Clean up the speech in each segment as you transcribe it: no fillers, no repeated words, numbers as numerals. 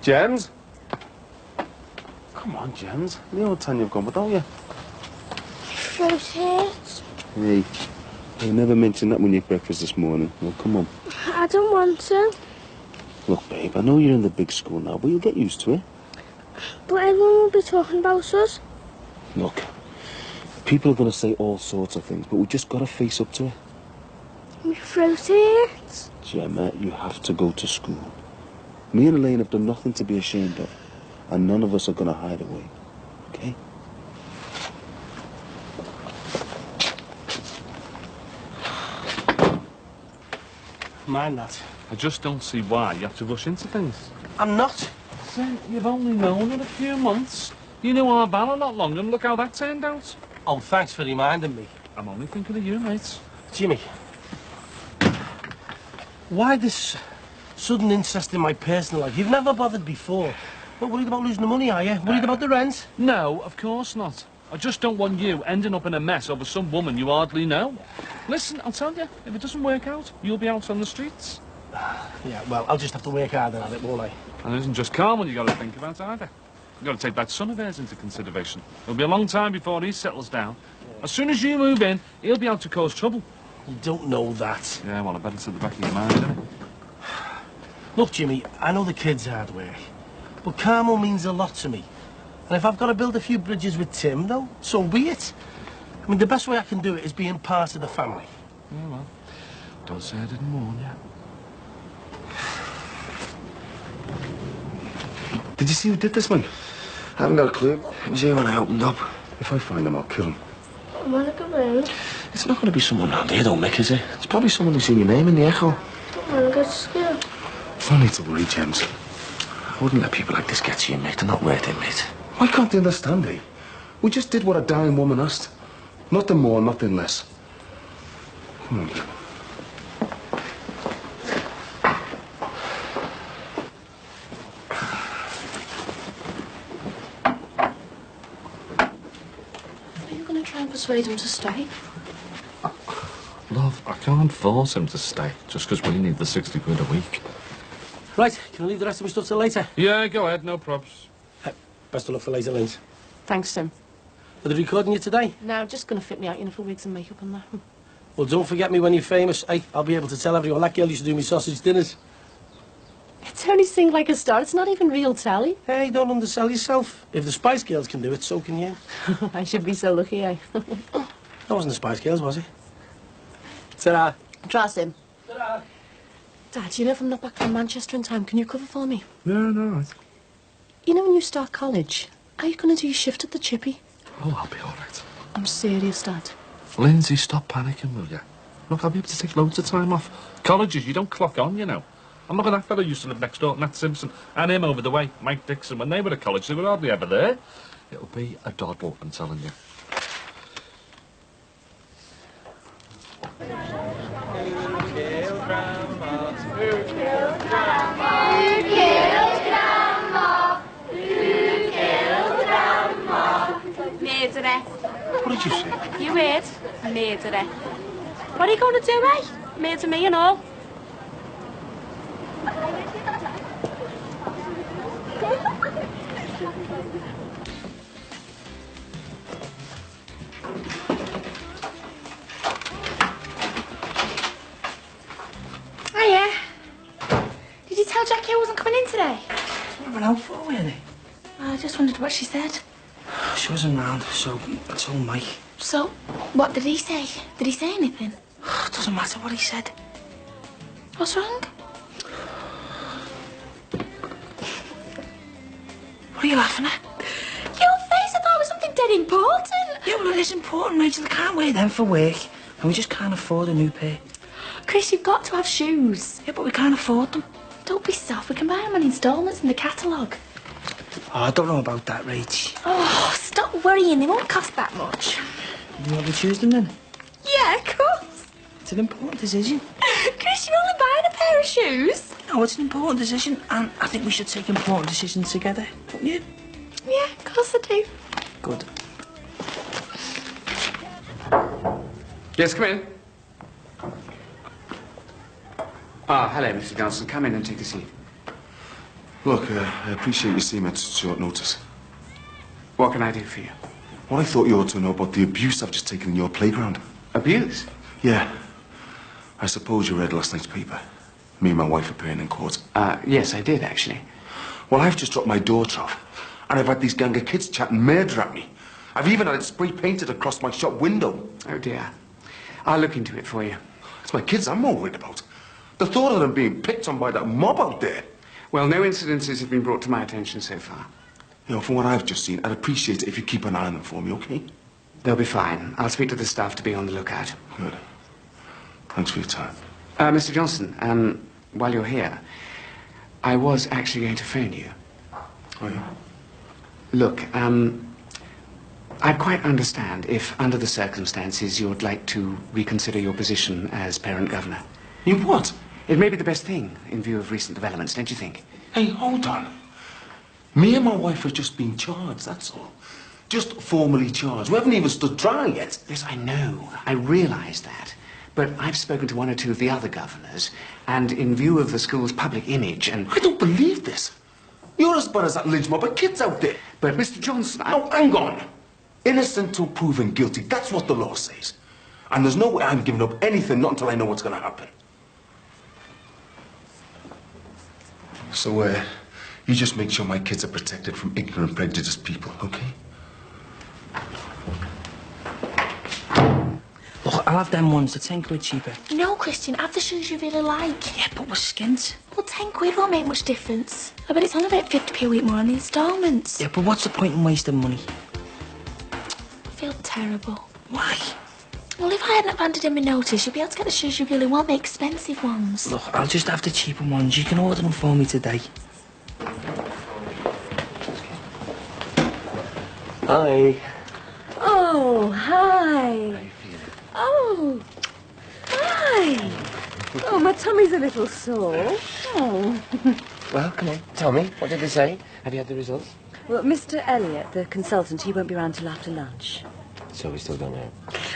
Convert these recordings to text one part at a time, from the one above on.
Gems? Come on, Gems. You know what time you've gone, but don't you? Fruit hurts. Hey, you never mentioned that when you ate breakfast this morning. Well, come on. I don't want to. Look, babe, I know you're in the big school now, but you'll get used to it. But everyone will be talking about us. Look, people are going to say all sorts of things, but we just got to face up to it. My throat hurts. Gemma, you have to go to school. Me and Elaine have done nothing to be ashamed of, and none of us are going to hide away, okay? Mind that. I just don't see why you have to rush into things. I'm not. Sam, you've only known her a few months. You knew our Bella not long, and look how that turned out. Oh, thanks for reminding me. I'm only thinking of you, mate. Jimmy, why this sudden interest in my personal life? You've never bothered before. Not worried about losing the money, are you? Worried about the rent? No, of course not. I just don't want you ending up in a mess over some woman you hardly know. Listen, I'll tell you, if it doesn't work out, you'll be out on the streets. Yeah, well, I'll just have to work harder at it, won't I? And it isn't just Carmel you got to think about either. You've got to take that son of hers into consideration. It'll be a long time before he settles down. Yeah. As soon as you move in, he'll be out to cause trouble. You don't know that. Yeah, well, I bet it's at the back of your mind, isn't it? Look, Jimmy, I know the kid's hard work, but Carmel means a lot to me. And if I've got to build a few bridges with Tim, though, so be it. I mean, the best way I can do it is being part of the family. Yeah, well, don't say I didn't warn you. Did you see who did this, man? I haven't got a clue. It was here when I opened up. If I find him, I'll kill him. I want to go in. It's not going to be someone round here, though, Mick, is it? It's probably someone who's seen your name in the Echo. I want to go to school. No need to worry, James. I wouldn't let people like this get to you, Mick. They're not worth it, mate. Why can't they understand, eh? We just did what a dying woman asked. Nothing more, nothing less. Come on, Persuade him to stay. Love, I can't force him to stay just because we need the 60 quid a week. Right, can I leave the rest of my stuff till later? Yeah, go ahead, no probs. Best of luck for later, Linz. Thanks, Tim. Are they recording you today? No, just going to fit me out, you know, for wigs and makeup and that. Well, don't forget me when you're famous. Hey, I'll be able to tell everyone that girl used to do me sausage dinners. It's only sing like a star. It's not even real telly. Hey, don't undersell yourself. If the Spice Girls can do it, so can you. I should be so lucky, eh? That wasn't the Spice Girls, was it? Ta-ra. Trust him. Ta-ra. Dad, you know if I'm not back from Manchester in time, can you cover for me? No. You know when you start college, are you going to do your shift at the Chippy? Oh, I'll be all right. I'm serious, Dad. Lindsay, stop panicking, will you? Look, I'll be able to take loads of time off. Colleges, you don't clock on, you know. I'm not that fella who used to live next door, Nat Simpson, and him over the way, Mike Dixon. When they were at college, they were hardly ever there. It'll be a doddle, I'm telling you. Who killed Grandma? Who killed Grandma? Who killed Grandma? Murderer. What did you say? You heard? Murderer. What are you going to do, eh? Murder me and all. Hiya. Did you tell Jackie I wasn't coming in today? What went out for, weren't they? I just wondered what she said. She wasn't round, so I told Mike. So, what did he say? Did he say anything? It doesn't matter what he said. What's wrong? What are you laughing at? Your face, I thought it was something dead important. Yeah, well, it is important, Rachel. I can't wear them for work. And we just can't afford a new pair. Chris, you've got to have shoes. Yeah, but we can't afford them. Don't be soft. We can buy them on instalments in the catalogue. Oh, I don't know about that, Rach. Oh, stop worrying. They won't cost that much. You want to choose them then? Yeah, of course. It's an important decision. Chris, you're only buying a pair of shoes. No, it's an important decision, and I think we should take important decisions together, don't you? Yeah, of course I do. Good. Yes, come in. Ah, hello, Mrs. Johnson. Come in and take a seat. Look, I appreciate you seeing me at such short notice. What can I do for you? Well, I thought you ought to know about the abuse I've just taken in your playground. Abuse? Yeah. I suppose you read last night's paper. Me and my wife appearing in court. Yes, I did, actually. Well, I've just dropped my daughter off, and I've had these gang of kids chatting murder at me. I've even had it spray painted across my shop window. Oh, dear. I'll look into it for you. It's my kids I'm more worried about. The thought of them being picked on by that mob out there. Well, no incidences have been brought to my attention so far. You know, from what I've just seen, I'd appreciate it if you keep an eye on them for me, okay? They'll be fine. I'll speak to the staff to be on the lookout. Good. Thanks for your time. Mr. Johnson, while you're here, I was actually going to phone you. Oh, yeah? Look, I quite understand if, under the circumstances, you'd like to reconsider your position as parent governor. You what? It may be the best thing in view of recent developments, don't you think? Hey, hold on. Me and my wife have just been charged, that's all. Just formally charged. We haven't even stood trial yet. Yes, I know. I realise that. But I've spoken to one or two of the other governors, and in view of the school's public image and... I don't believe this. You're as bad as that lynch mob of kids out there. But, Mr. Johnson, No, hang on. Innocent till proven guilty. That's what the law says. And there's no way I'm giving up anything, not until I know what's going to happen. So, you just make sure my kids are protected from ignorant, prejudiced people, okay? Look, I'll have them ones. They're 10 quid cheaper. No, Christian, have the shoes you really like. Yeah, but we're skint. Well, 10 quid won't make much difference. I bet it's on about 50p a week more on the instalments. Yeah, but what's the point in wasting money? I feel terrible. Why? Well, if I hadn't handed him a notice, you'll be able to get the shoes you really want, the expensive ones. Look, I'll just have the cheaper ones. You can order them for me today. Hi. Oh, hi. Oh, hi. Oh, my tummy's a little sore. Oh. Well, come on. Tell me, what did they say? Have you had the results? Well, Mr. Elliot, the consultant, he won't be round till after lunch. So we still don't know.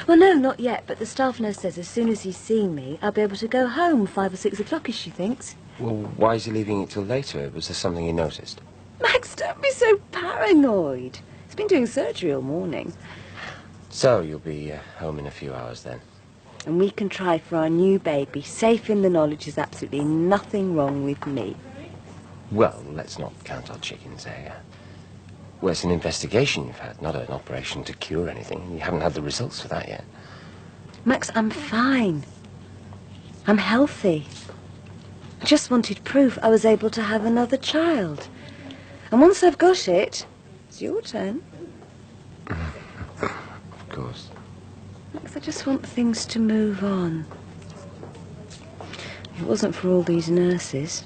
Well, no, not yet, but the staff nurse says as soon as he's seen me, I'll be able to go home 5 or 6 o'clock-ish, she thinks. Well, why is he leaving it till later? Was there something you noticed? Max, don't be so paranoid. He's been doing surgery all morning. So you'll be home in a few hours then? And we can try for our new baby, safe in the knowledge there's absolutely nothing wrong with me. Well, let's not count our chickens, eh? Well, it's an investigation you've had, not an operation to cure anything. You haven't had the results for that yet. Max, I'm fine. I'm healthy. I just wanted proof I was able to have another child. And once I've got it, it's your turn. Of course. Max, I just want things to move on. If it wasn't for all these nurses,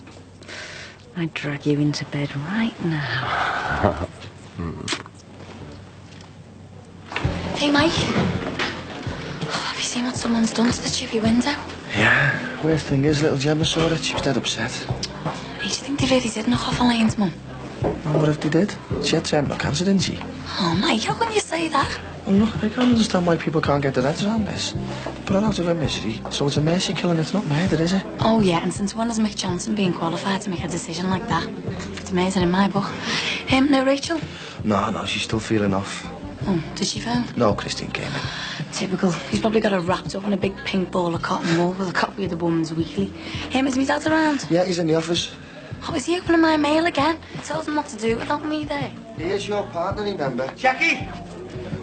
I'd drag you into bed right now. Hey, Mike. Have you seen what someone's done to the chippy window? Yeah, weird thing is, little Gemma saw it. She was dead upset. Hey, do you think they really did knock off Elaine's mum? Well, what if they did? She had terminal cancer, didn't she? Oh, Mike, how can you say that? Well, look, I can't understand why people can't get their heads around this. Put her out of her misery, so it's a mercy killing, it's not murder, is it? Oh, yeah, and since when has Mick Johnson been qualified to make a decision like that? It's amazing in my book. No, Rachel? No, she's still feeling off. Oh, did she phone? No, Christine came in. Typical. He's probably got her wrapped up in a big pink ball of cotton wool with a copy of the Woman's Weekly. Is my dad around? Yeah, he's in the office. Oh, is he opening my mail again? Tells him what to do without me there. Here's your partner, remember? Jackie!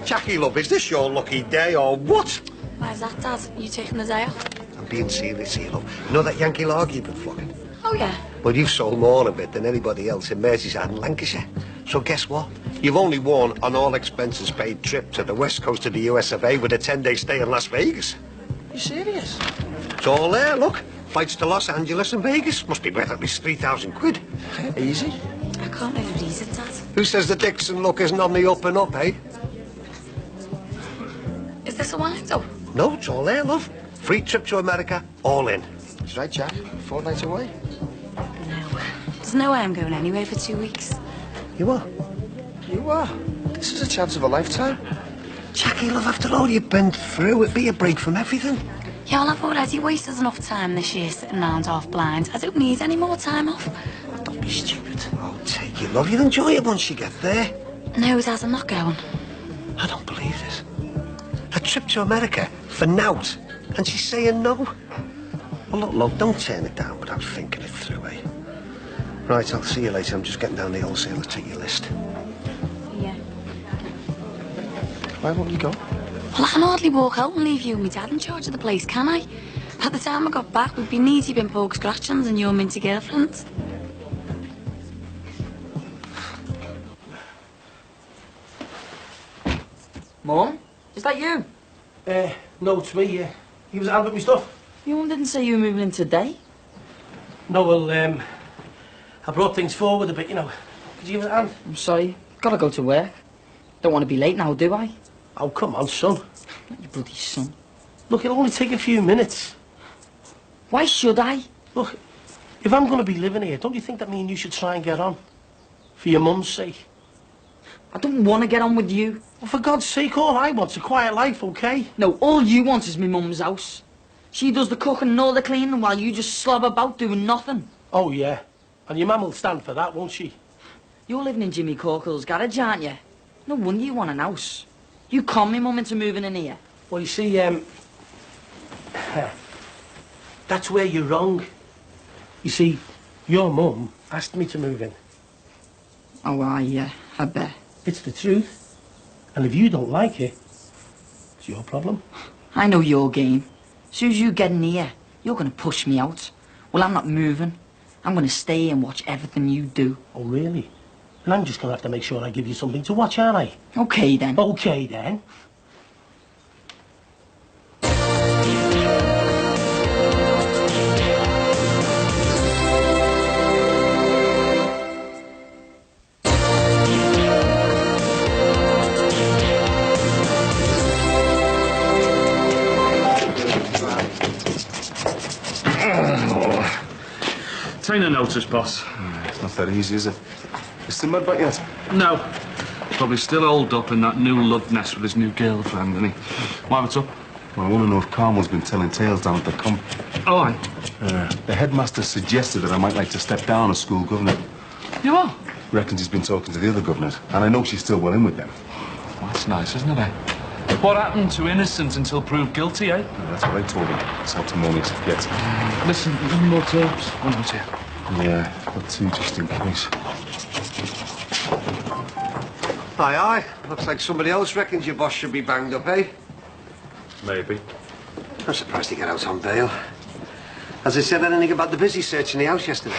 Jackie, love, is this your lucky day or what? Why's that, Dad? You taking the day off? I'm being serious here, love. You know that Yankee log you've been flogging? Oh, yeah. Well, you've sold more of it than anybody else in Merseyside and Lancashire. So guess what? You've only won an all-expenses-paid trip to the west coast of the US of A with a 10-day stay in Las Vegas. You serious? It's all there, look. Flights to Los Angeles and Vegas. Must be worth at least 3,000 quid. Easy. I can't believe it, Dad. Who says the Dixon look isn't on the up and up, eh? Is this a wind-up? No, it's all there, love. Free trip to America, all in. That's right, Jack. 4 nights away. No. There's no way I'm going anyway for 2 weeks. You are? You are? This is a chance of a lifetime. Jackie, love, after all you've been through, it'd be a break from everything. Yeah, well, I've already wasted enough time this year sitting around half blind. I don't need any more time off. Don't be stupid. you, love. You'll enjoy it once you get there. No, it has. I'm not going. I don't believe this. A trip to America for nout, and she's saying no. Well, look, love, don't turn it down without thinking it through, eh? Right, I'll see you later. I'm just getting down the wholesale to take your list. Yeah. Why won't you go? Well, I can hardly walk out and leave you and my dad in charge of the place, can I? At the time I got back, we'd be knee-deep in poke scratchings and your minty girlfriend. Mum? Is that you? No, it's me, yeah. He was out with me stuff. Your mum didn't say you were moving in today. No, well, I brought things forward a bit, you know. Could you give us a hand? I'm sorry. Gotta go to work. Don't want to be late now, do I? Oh, come on, son. Not your bloody son. Look, it'll only take a few minutes. Why should I? Look, if I'm going to be living here, don't you think that me and you should try and get on? For your mum's sake. I don't want to get on with you. Well, for God's sake, all I want's a quiet life, okay? No, all you want is my mum's house. She does the cooking and all the cleaning while you just slob about doing nothing. Oh, yeah. And your mum will stand for that, won't she? You're living in Jimmy Corkle's garage, aren't you? No wonder you want an house. You con me mum into moving in here. Well, you see, that's where you're wrong. You see, your mum asked me to move in. Oh, I bet. It's the truth. And if you don't like it, it's your problem. I know your game. As soon as you get in here, you're going to push me out. Well, I'm not moving. I'm going to stay and watch everything you do. Oh, really? And I'm just going to have to make sure I give you something to watch, aren't I? Okay, then. Okay, then. Take no notice, boss. It's not that easy, is it? Is the mud back yet? No. Probably still holed up in that new lug nest with his new girlfriend, isn't he? Why, what's up? Well, I want to know if Carmel's been telling tales down at the comp. Oh, aye. The headmaster suggested that I might like to step down as school governor. You are? Reckons he's been talking to the other governors, and I know she's still well in with them. Well, that's nice, isn't it, eh? What happened to innocent until proved guilty, eh? Yeah, that's what I told him. It's sanctimonious if he gets it. Listen, one more terms. One more here. Yeah, got two just in case. Aye, aye. Looks like somebody else reckons your boss should be banged up, eh? Maybe. I'm surprised he got out on bail. Has he said anything about the busy search in the house yesterday?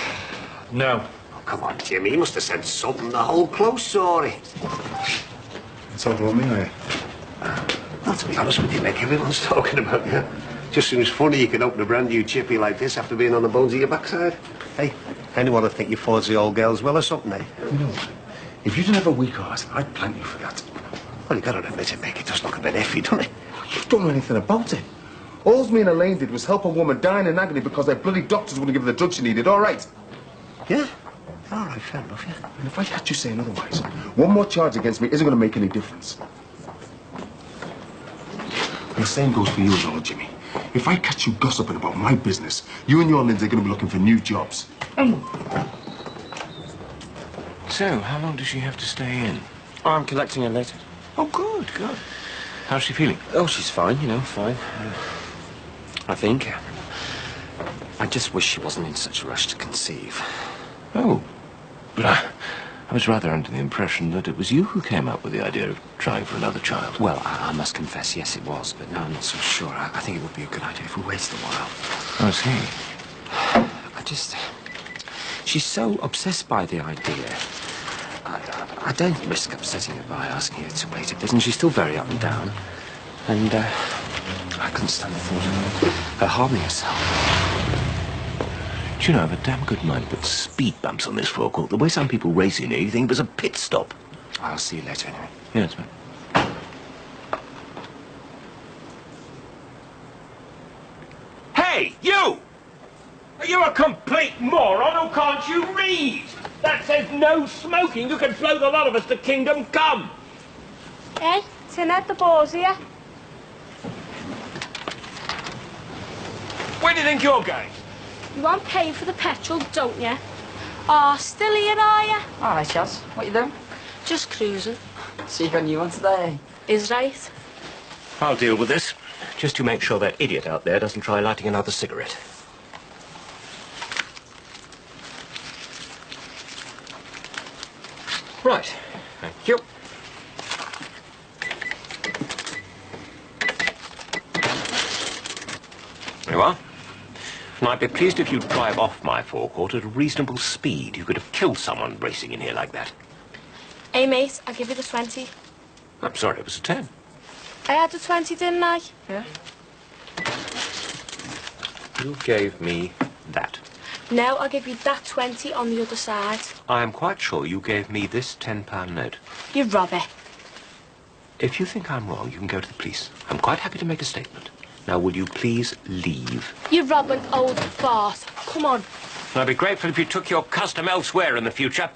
No. Oh, come on, Jimmy. He must have said something. The whole close story. You talking about me, are you? Well, to be honest with you, Mick, everyone's talking about you. Just seems funny you can open a brand new chippy like this after being on the bones of your backside. Hey, anyone would think you forged the old girl's will or something, eh? You know what? If you didn't have a weak heart, I'd plant you for that. Well, you got to admit it, Mick. It does look a bit iffy, doesn't it? You don't know anything about it. All me and Elaine did was help a woman dying in agony because their bloody doctors wouldn't give her the drug she needed, all right? Yeah? All right, fair enough, yeah. And if I catch you saying otherwise, one more charge against me isn't going to make any difference. And the same goes for you as well, Jimmy. If I catch you gossiping about my business, you and your Lindsay are going to be looking for new jobs. So, how long does she have to stay in? Oh, I'm collecting her later. Oh, good, good. How's she feeling? Oh, she's fine, you know, fine. I think. I just wish she wasn't in such a rush to conceive. Oh, but I was rather under the impression that it was you who came up with the idea of trying for another child. Well, I must confess, yes, it was, but now I'm not so sure. I think it would be a good idea if we waited a while. I see. She's so obsessed by the idea. I don't risk upsetting her by asking her to wait a bit, and she's still very up and down. And, I couldn't stand the thought of her harming herself. Do you know, I have a damn good mind to put speed bumps on this forecourt. The way some people race in here, you think it was a pit stop. I'll see you later, anyway. Yes, ma'am. Hey, you! Are you a complete moron, or can't you read? That says no smoking. You can float a lot of us to kingdom come. Hey, Tinette, the ball's here. Where do you think you're going? You want paying for the petrol, don't you? Oh, still here, are you? All right, Chaz. What you doing? Just cruising. So you got a new one today? Is right. I'll deal with this. Just to make sure that idiot out there doesn't try lighting another cigarette. Right. Thank you. There you are. And I'd be pleased if you'd drive off my forecourt at a reasonable speed. You could have killed someone racing in here like that. Hey, mate, I'll give you the 20. I'm sorry, it was a 10. I had the 20, didn't I? Yeah. You gave me that. Now I'll give you that 20 on the other side. I am quite sure you gave me this £10 note. You robber. If you think I'm wrong, you can go to the police. I'm quite happy to make a statement. Now, will you please leave? You robbing old fart. Come on. And I'd be grateful if you took your custom elsewhere in the future.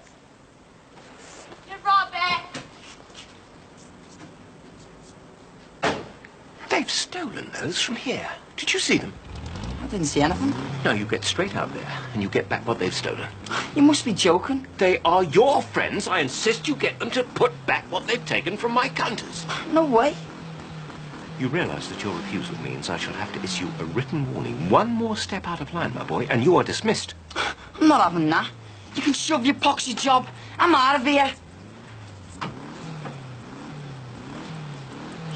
You robber. They've stolen those from here. Did you see them? I didn't see anything. No, you get straight out there and you get back what they've stolen. You must be joking. They are your friends. I insist you get them to put back what they've taken from my counters. No way. You realise that your refusal means I shall have to issue a written warning. One more step out of line, my boy, and you are dismissed. I'm not having that. You can shove your poxy job. I'm out of here.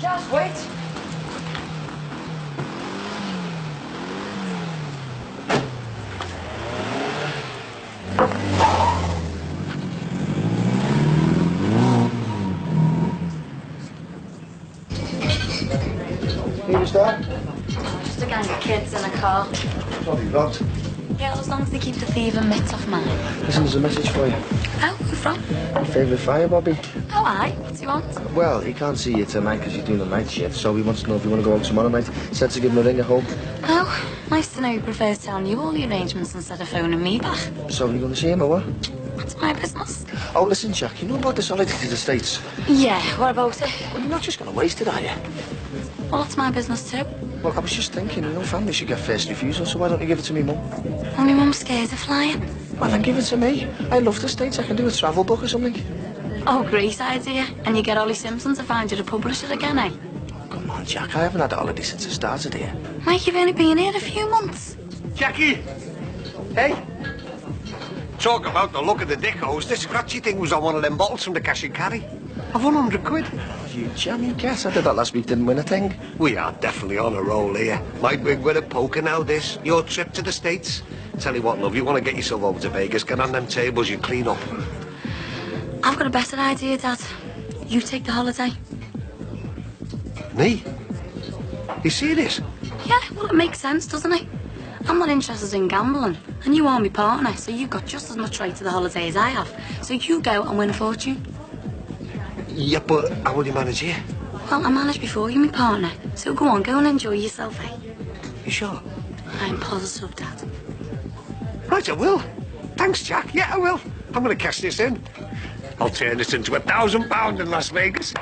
Just wait. Here you start. Just a gang of kids in a car. Bloody rot. Yeah, as long as they keep the thieving mitts off mine. Listen, there's a message for you. Oh, who from? Your favourite fire, Bobby? Oh, aye. What do you want? Well, he can't see you tonight because you're doing the night shift, so he wants to know if you want to go out tomorrow night. Said to give him a ring, I hope. Oh, nice to know he prefers telling you all the arrangements instead of phoning me back. So, are you going to see him or what? That's my business. Oh, listen, Jack, you know about this holiday to the States? Yeah, what about it? Well, you're not just going to waste it, are you? Well, that's my business too. Well, I was just thinking, family should get first refusal, so why don't you give it to me, Mum? Well, my mum's scared of flying. Well, then give it to me. I love the States. I can do a travel book or something. Oh, great idea. And you get Ollie Simpson to find you to publish it again, eh? Come on, Jack. I haven't had a holiday since I started here. Mike, you've only been here a few months. Jackie! Hey! Talk about the look of the dickos. This scratchy thing was on one of them bottles from the cash and carry. I've won 100 quid. You jammy guess. I did that last week, didn't win a thing. We are definitely on a roll here. My wig with a poker now, this. Your trip to the States. Tell you what, love, you want to get yourself over to Vegas, get on them tables, you clean up. I've got a better idea, Dad. You take the holiday. Me? You serious? Yeah, well, it makes sense, doesn't it? I'm not interested in gambling, and you are my partner, so you've got just as much right to the holiday as I have. So you go and win a fortune. Yeah, but how will you manage here? Well, I managed before you, my partner. So go on, go and enjoy yourself, eh? You sure? I'm positive, Dad. Right, I will. Thanks, Jack. Yeah, I will. I'm going to cash this in. I'll turn this into £1,000 in Las Vegas.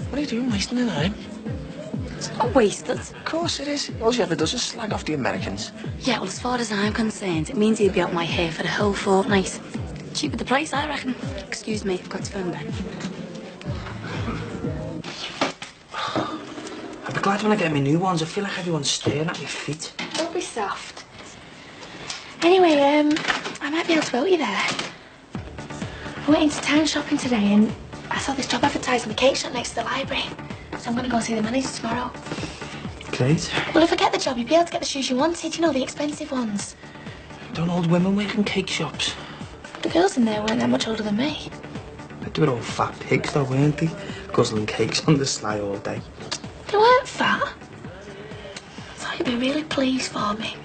What are you doing, wasting the time? It's not wasted. Of course it is. All she ever does is slag off the Americans. Yeah, well, as far as I'm concerned, it means he'll be out my hair for the whole fortnight. Cheaper the price, I reckon. Excuse me, I've got to phone back. I'll be glad when I get my new ones. I feel like everyone's staring at my feet. Don't be soft. Anyway, I might be able to help you there. I went into town shopping today and I saw this job advertised in the cake shop next to the library. So I'm going to go and see the manager tomorrow. Great. Well, if I get the job, you'll be able to get the shoes you wanted, you know, the expensive ones. Don't old women work in cake shops? The girls in there weren't that much older than me. But they were all fat pigs though, weren't they? Guzzling cakes on the sly all day. They weren't fat. I thought you'd be really pleased for me.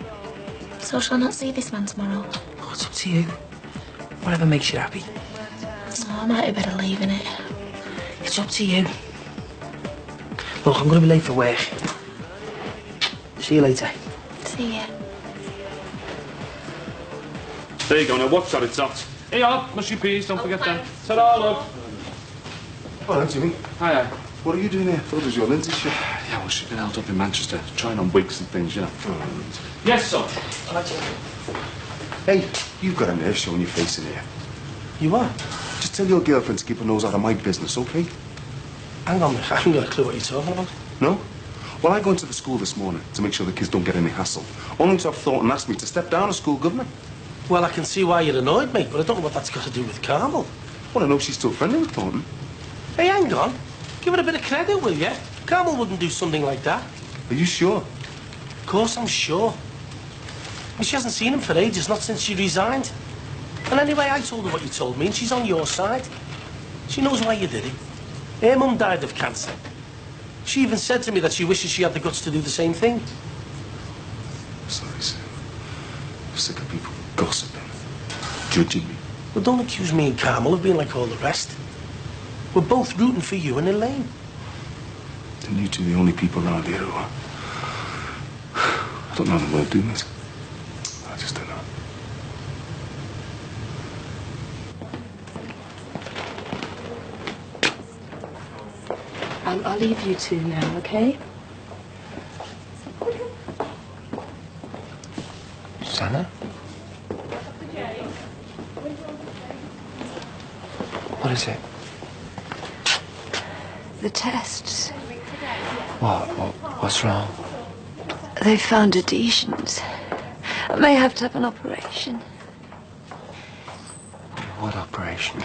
So shall I not see this man tomorrow? Oh, it's up to you. Whatever makes you happy. Oh, I might be better leaving it. It's up to you. Look, I'm going to be late for work. See you later. See ya. There you go, now watch that, it's hot. Hey, up, mushy peas, don't forget them. Ta-da, look. All right, Jimmy. Hi. What are you doing here? Thought it was your Lindsay shop. Yeah, well, she's been out up in Manchester, trying on wigs and things, you know. Yes, son. Hey, you've got a nerve showing your face in here. You what? Just tell your girlfriend to keep her nose out of my business, okay? Hang on, I haven't got a clue what you're talking about. No? Well, I go into the school this morning to make sure the kids don't get any hassle. Only to have thought and asked me to step down as school governor. Well, I can see why you're annoyed, mate, but I don't know what that's got to do with Carmel. Well, I know she's still friendly with Thornton. Hey, hang on. Give her a bit of credit, will you? Carmel wouldn't do something like that. Are you sure? Of course I'm sure. I mean, she hasn't seen him for ages, not since she resigned. And anyway, I told her what you told me, and she's on your side. She knows why you did it. Her mum died of cancer. She even said to me that she wishes she had the guts to do the same thing. Sorry, sir. I'm sick of people gossiping, judging me. Well, don't accuse me and Carmel of being like all the rest. We're both rooting for you and Elaine. And you two are the only people around here who are. I don't know how to do this. I just don't know. I'll leave you two now, okay? Susanna? What is it? The tests. What's wrong? They found adhesions. I may have to have an operation. What operation?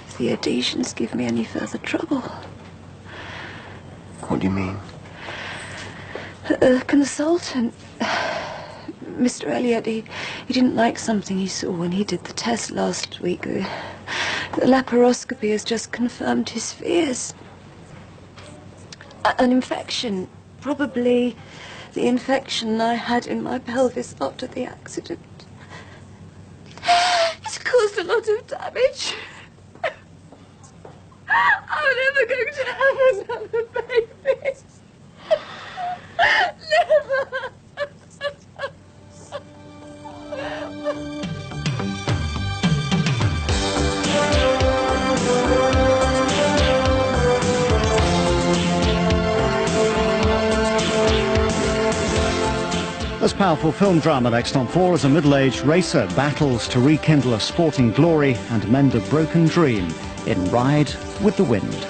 If the adhesions give me any further trouble. What do you mean? A consultant, Mr. Elliot, he didn't like something he saw when he did the test last week. The laparoscopy has just confirmed his fears. An infection, probably the infection I had in my pelvis after the accident. It's caused a lot of damage. I'm never going to have another baby. Never. This powerful film drama next on 4 as a middle-aged racer battles to rekindle a sporting glory and mend a broken dream in Ride with the Wind.